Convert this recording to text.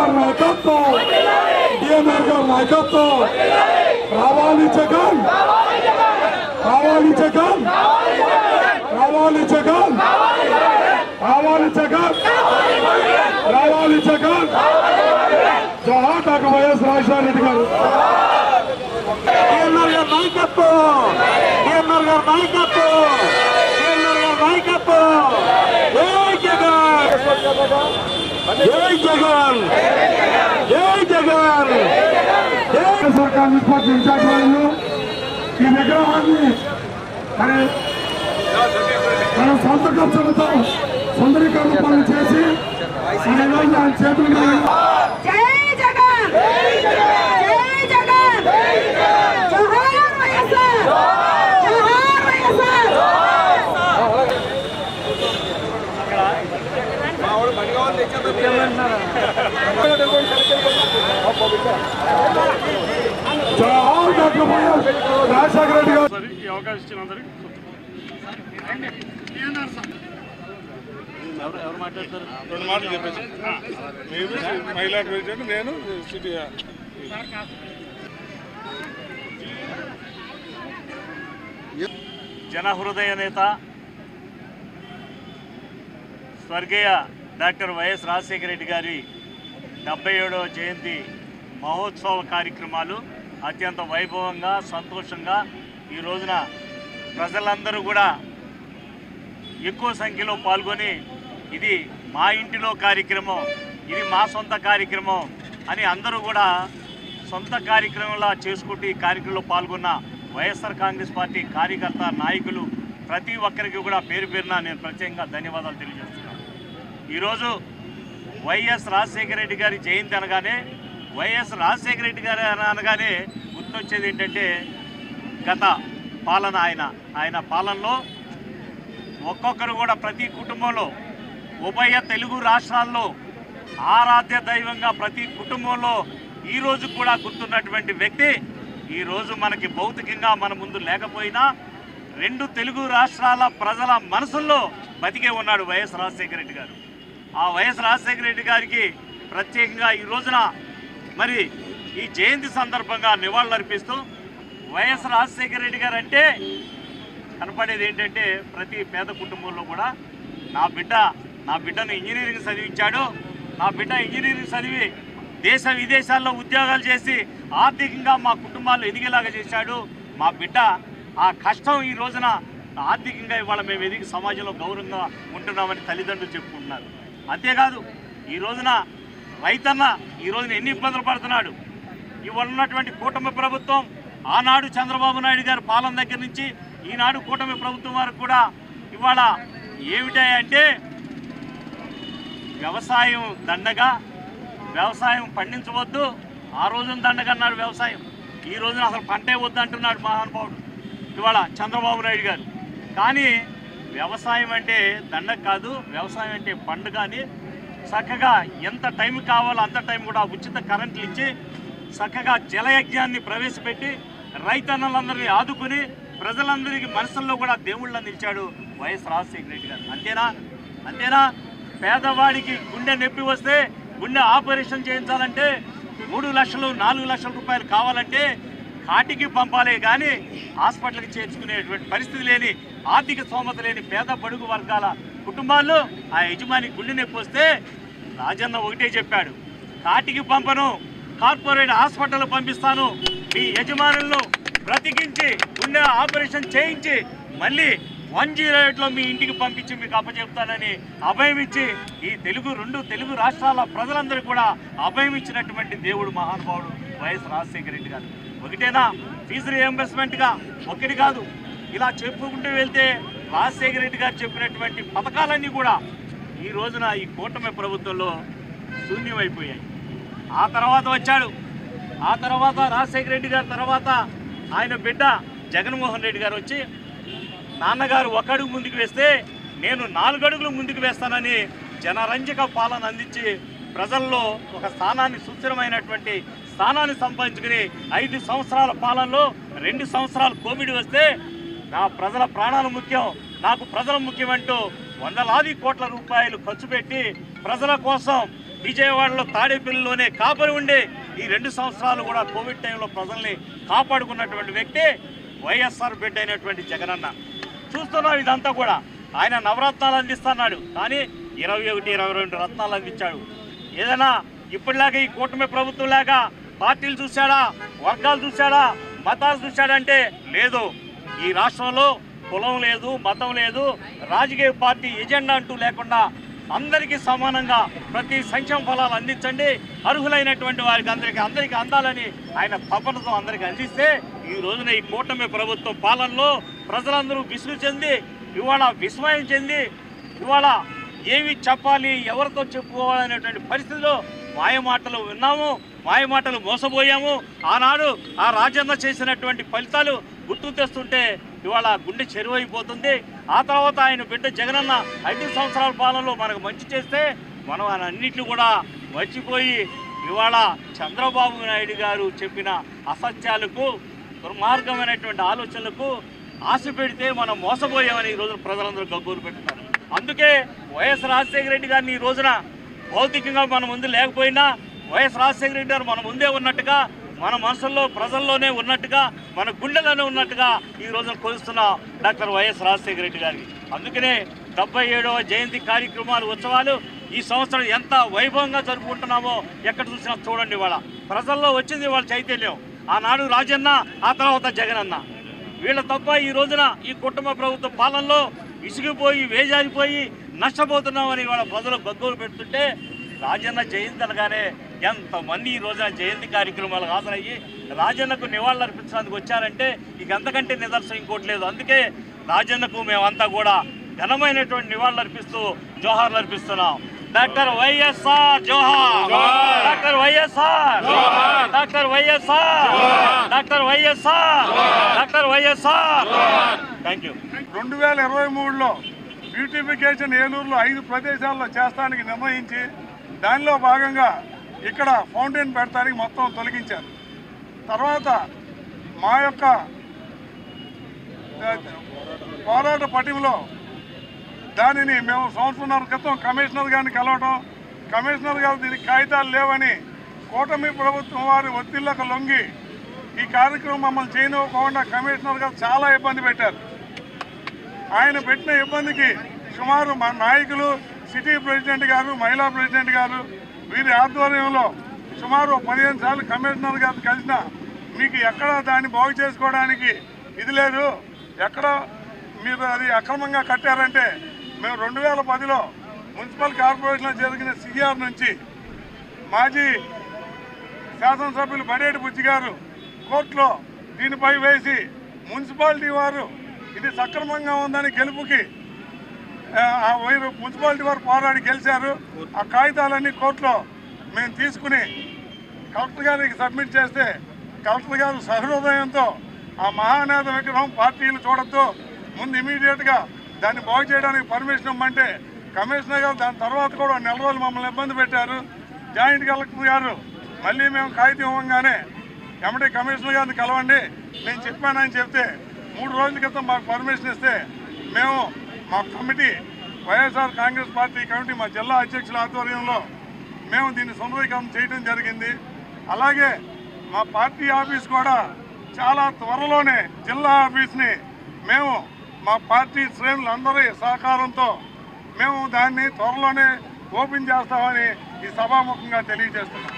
గారి నాయకత్వం, డిఎంఆర్ గారి నాయకత్వం. రావాలి జగన్, రావాలి జగన్, రావాలి జగన్, రావాలి జగన్, రావాలి జగన్. జోహార్ డాక్టర్ వైఎస్ రాజశేఖర రెడ్డి గారు. డిఎంఆర్ గారి నాయకత్వం, డిఎంఆర్ గారి నాయకత్వం, డిఎంఆర్ గారి నాయకత్వం. జై జగన్, జై జగన్, జై జగన్. వైఎస్ఆర్ కాంగ్రెస్ పార్టీ ఇన్ఛార్జ్ వాళ్ళు ఈ విగ్రహాన్ని మన సొంత ఖర్చులతో సుందరీకరణ పనులు చేసి ఆయన చేతులు రాజశేఖర రెడ్డి గారు ఈ అవకాశం ఇచ్చినందరికీ ఎవరు మాట్లాడతారు? 2 మాటలు చెప్పేసి మీరు మహిళా ప్రెసిడెంట్, నేను సిటీ. జనహృదయ నేత స్వర్గీయ డాక్టర్ వైఎస్ రాజశేఖర రెడ్డి గారి 77వ జయంతి మహోత్సవ కార్యక్రమాలు అత్యంత వైభవంగా సంతోషంగా ఈ రోజున ప్రజలందరూ కూడా ఎక్కువ సంఖ్యలో పాల్గొని ఇది మా ఇంటిలో కార్యక్రమం, ఇది మా సొంత కార్యక్రమం అని అందరూ కూడా సొంత కార్యక్రమంలా చేసుకుంటూ ఈ కార్యక్రమంలో పాల్గొన్న వైఎస్ఆర్ కాంగ్రెస్ పార్టీ కార్యకర్త నాయకులు ప్రతి ఒక్కరికి కూడా పేరు పేరున నేను ప్రత్యేకంగా ధన్యవాదాలు తెలియజేస్తున్నాను. ఈరోజు వైఎస్ రాజశేఖర రెడ్డి గారి జయంతి అనగానే, వైఎస్ రాజశేఖర రెడ్డి గారు అనగానే గుర్తొచ్చేది ఏంటంటే గత పాలన. ఆయన పాలనలో ఒక్కొక్కరు కూడా ప్రతి కుటుంబంలో ఉభయ తెలుగు రాష్ట్రాల్లో ఆరాధ్య దైవంగా ప్రతి కుటుంబంలో ఈరోజు కూడా గుర్తున్నటువంటి వ్యక్తి ఈరోజు మనకి భౌతికంగా మన ముందు లేకపోయినా 2 తెలుగు రాష్ట్రాల ప్రజల మనసుల్లో బతికే ఉన్నాడు వైఎస్ రాజశేఖర రెడ్డి గారు. ఆ వైఎస్ రాజశేఖర రెడ్డి గారికి ప్రత్యేకంగా ఈ రోజున మరి ఈ జయంతి సందర్భంగా నివాళులర్పిస్తూ వైఎస్ రాజశేఖర రెడ్డి గారు అంటే కనపడేది ఏంటంటే ప్రతి పేద కుటుంబంలో కూడా నా బిడ్డను ఇంజనీరింగ్ చదివించాడు, నా బిడ్డ ఇంజనీరింగ్ చదివి దేశ విదేశాల్లో ఉద్యోగాలు చేసి ఆర్థికంగా మా కుటుంబాలు ఎదిగేలాగా చేశాడు, మా బిడ్డ ఆ కష్టం ఈ రోజున ఆర్థికంగా ఇవాళ మేము ఎదిగి సమాజంలో గౌరవంగా ఉంటున్నామని తల్లిదండ్రులు చెప్పుకుంటున్నారు. అంతేకాదు ఈ రోజున రైతన్న ఈ రోజున ఎన్ని ఇబ్బందులు పడుతున్నాడు. ఇవాళ ఉన్నటువంటి కూటమి ప్రభుత్వం ఆనాడు చంద్రబాబు నాయుడు గారి పాలన దగ్గర నుంచి ఈనాడు కూటమి ప్రభుత్వం వరకు కూడా ఇవాళ ఏమిటాయంటే వ్యవసాయం దండగా, వ్యవసాయం పండించవద్దు. ఆ రోజున దండగా అన్నాడు వ్యవసాయం, ఈ రోజున అసలు పంటే వద్దు అంటున్నాడు మహానుభావుడు ఇవాళ చంద్రబాబు నాయుడు గారు. కానీ వ్యవసాయం అంటే దండగ కాదు, వ్యవసాయం అంటే పండుగ అని చక్కగా ఎంత టైం కావాలో అంత టైం కూడా ఉచిత కరెంట్లు ఇచ్చి చక్కగా జలయజ్ఞాన్ని ప్రవేశపెట్టి రైతన్నలందరినీ ఆదుకుని ప్రజలందరికీ మనసుల్లో కూడా దేవుళ్ళ నిలిచాడు వైఎస్ రాజశేఖర రెడ్డి గారు. అంతేనా పేదవాడికి గుండె నొప్పి వస్తే గుండె ఆపరేషన్ చేయించాలంటే 3 లక్షలు 4 లక్షల రూపాయలు కావాలంటే కాటికి పంపాలే కానీ హాస్పిటల్కి చేర్చుకునేటువంటి పరిస్థితి లేని, ఆర్థిక స్తోమత లేని పేద బడుగు వర్గాల కుటుంబాల్లో ఆ యజమాని గుండె నొప్పి వస్తే రాజన్న ఒకటే చెప్పాడు, కాటికి పంపను, కార్పొరేట్ హాస్పిటల్ పంపిస్తాను, మీ యజమానులను బ్రతికించి గుండె ఆపరేషన్ చేయించి మళ్ళీ 108లో మీ ఇంటికి పంపించి మీకు అప్పచెప్తానని అభయం ఇచ్చి ఈ 2 తెలుగు రాష్ట్రాల ప్రజలందరూ కూడా అభయం ఇచ్చినటువంటి దేవుడు మహానుభావుడు వైఎస్ రాజశేఖర రెడ్డి గారు. ఒకటేనా ఫీజు రియంబర్స్మెంట్గా ఒకటి కాదు, ఇలా చెప్పుకుంటూ వెళ్తే రాజశేఖర రెడ్డి గారు చెప్పినటువంటి పథకాలన్నీ కూడా ఈ రోజున ఈ కూటమి ప్రభుత్వంలో శూన్యమైపోయాయి. ఆ తర్వాత వచ్చాడు, ఆ తర్వాత రాజశేఖర రెడ్డి గారి తర్వాత ఆయన బిడ్డ జగన్మోహన్ రెడ్డి గారు వచ్చి నాన్నగారు 1 అడుగు ముందుకు వేస్తే నేను 4 అడుగులు ముందుకు వేస్తానని జనరంజక పాలన అందించి ప్రజల్లో ఒక స్థానాన్ని, సుస్థిరమైనటువంటి స్థానాన్ని సంపాదించుకుని 5 సంవత్సరాల పాలనలో 2 సంవత్సరాలు కోవిడ్ వస్తే నా ప్రజల ప్రాణాలు ముఖ్యం, నాకు ప్రజలు ముఖ్యమంటూ 100 కోట్ల రూపాయలు ఖర్చు పెట్టి ప్రజల కోసం విజయవాడలో తాడేపల్లిలోనే కాపరి ఉండి ఈ 2 సంవత్సరాలు కూడా కోవిడ్ టైంలో ప్రజల్ని కాపాడుకున్నటువంటి వ్యక్తి వైఎస్ఆర్ బిడ్డ అయినటువంటి జగనన్న. చూస్తున్నాం ఇదంతా కూడా. ఆయన నవరత్నాలు అందిస్తున్నాడు, కానీ 21, 22 రత్నాలు అందించాడు. ఏదైనా ఇప్పటిలాగా ఈ కూటమి ప్రభుత్వం లాగా పార్టీలు చూశాడా, వర్గాలు చూశాడా, మతాలు చూశాడంటే లేదు. ఈ రాష్ట్రంలో కులం లేదు, మతం లేదు, రాజకీయ పార్టీ ఎజెండా అంటూ లేకుండా అందరికీ సమానంగా ప్రతి సంక్షేమ ఫలాలు అందించండి, అర్హులైనటువంటి వారికి అందరికీ అందాలని ఆయన తపనతో అందరికీ అందిస్తే ఈ రోజున ఈ కూటమి ప్రభుత్వం పాలనలో ప్రజలందరూ విసుగు చెంది ఇవాళ విస్మయం చెంది ఇవాళ ఏమి చెప్పాలి, ఎవరితో చెప్పుకోవాలనేటువంటి పరిస్థితిలో మాయమాటలు విన్నాము, మాయమాటలు మోసపోయాము. ఆనాడు ఆ రాజన్న చేసినటువంటి ఫలితాలు గుర్తు తెస్తుంటే ఇవాళ గుండె చెరువైపోతుంది. ఆ తర్వాత ఆయన బిడ్డ జగనన్న 5 సంవత్సరాల పాలనలో మనకు మంచి చేస్తే మనం అన్నింటినీ కూడా మర్చిపోయి ఇవాళ చంద్రబాబు నాయుడు గారు చెప్పిన అసత్యాలకు, దుర్మార్గమైనటువంటి ఆలోచనలకు ఆశ పెడితే మనం మోసపోయామని ఈ రోజున ప్రజలందరూ గగ్గోలు పెట్టున్నారు. అందుకే వైఎస్ రాజశేఖర రెడ్డి గారిని ఈ రోజున భౌతికంగా మన ముందు లేకపోయినా వైఎస్ రాజశేఖర రెడ్డి గారు మన ముందే ఉన్నట్టుగా, మన మనసుల్లో ప్రజల్లోనే ఉన్నట్టుగా, మన గుండెలోనే ఉన్నట్టుగా ఈ రోజున కొలుస్తున్న డాక్టర్ వైఎస్ రాజశేఖర రెడ్డి గారికి. అందుకనే 77వ జయంతి కార్యక్రమాలు, ఉత్సవాలు ఈ సంవత్సరం ఎంత వైభవంగా జరుపుకుంటున్నామో ఎక్కడ చూసినా చూడండి. వాళ్ళ ప్రజల్లో వచ్చింది వాళ్ళ చైతన్యం. ఆనాడు రాజన్న, ఆ తర్వాత జగనన్న, వీళ్ళ తప్ప ఈ రోజున ఈ కుటుంబ ప్రభుత్వ పాలనలో విసిగిపోయి వేజారిపోయి నష్టపోతున్నామని వాళ్ళ ప్రజలు గగ్గోలు పెడుతుంటే రాజన్న జయంతి అనగానే ఎంతమంది ఈ రోజున జయంతి కార్యక్రమాలకు హాజరయ్యి రాజన్నకు నివాళులు అర్పించడానికి వచ్చారంటే ఇక అంతకంటే నిదర్శనం ఇంకోటి లేదు. అందుకే రాజన్నకు మేమంతా కూడా ఘనమైనటువంటి నివాళులు అర్పిస్తూ జోహార్లు అర్పిస్తున్నాం. డాక్టర్ వైఎస్ఆర్ జోహార్, doctor YSR, doctor YSR, doctor YSR, doctor YSR. Thank you. 2023లో బ్యూటిఫికేషన్ ఏలూరులో 5 ప్రదేశాల్లో చేస్తానికి నిర్ణయించి దానిలో భాగంగా ఇక్కడ ఫౌంటైన్ పెడతానికి మొత్తం తొలగించారు. తర్వాత మా యొక్క పోరాట పటిమలో దానిని మేము సంవత్సరాల క్రితం కమిషనర్ గారిని కలవడం, కమిషనర్ గారు దీనికి కాగితాలు లేవని కూటమి ప్రభుత్వం వారి ఒత్తిళ్లకు లొంగి ఈ కార్యక్రమం మమ్మల్ని చేయనివ్వకుండా కమిషనర్ గారు చాలా ఇబ్బంది పెట్టారు. ఆయన పెట్టిన ఇబ్బందికి సుమారు మా నాయకులు, సిటీ ప్రెసిడెంట్ గారు, మహిళా ప్రెసిడెంట్ గారు వీరి ఆధ్వర్యంలో సుమారు 15 సార్లు కమిషనర్ గారు కలిసిన మీకు ఎక్కడ దాన్ని బాగు చేసుకోవడానికి ఇది లేదు, ఎక్కడ మీరు అది అక్రమంగా కట్టారంటే మేము 2010లో మున్సిపల్ కార్పొరేషన్లో జరిగిన సిఆర్ నుంచి మాజీ శాసనసభ్యులు బడేటి బుజ్జి గారు కోర్టులో దీనిపై వేసి మున్సిపాలిటీ వారు ఇది సక్రమంగా ఉందని గెలుపుకి మున్సిపాలిటీ వారు పోరాడి గెలిచారు. ఆ కాగితాలన్నీ కోర్టులో మేము తీసుకుని కలెక్టర్ గారికి సబ్మిట్ చేస్తే కలెక్టర్ గారు సహృదయంతో ఆ మహానేత విగ్రహం పార్టీలు చూడొద్దు, ముందు ఇమీడియట్గా దాన్ని బాగు చేయడానికి పర్మిషన్ ఇవ్వమంటే కమిషనర్ గారు దాని తర్వాత కూడా 4 రోజులు మమ్మల్ని ఇబ్బంది పెట్టారు. జాయింట్ కలెక్టర్ గారు మళ్ళీ మేము కాగితం ఇవ్వగానే ఎమ్మటే కమిషనర్ గారిని కలవండి నేను చెప్పానని చెప్తే 3 రోజుల క్రితం మాకు పర్మిషన్ ఇస్తే మేము మా committee YSR Congress party committee మా జిల్లా అధ్యక్షుల ఆధ్వర్యంలో మేము దీన్ని సుందరీకరణ చేయడం జరిగింది. అలాగే మా పార్టీ ఆఫీస్ కూడా చాలా త్వరలోనే జిల్లా ఆఫీస్ని మేము మా పార్టీ శ్రేణులందరి సహకారంతో మేము దాన్ని త్వరలోనే ఓపెన్ చేస్తామని ఈ సభాముఖంగా తెలియజేస్తున్నాం.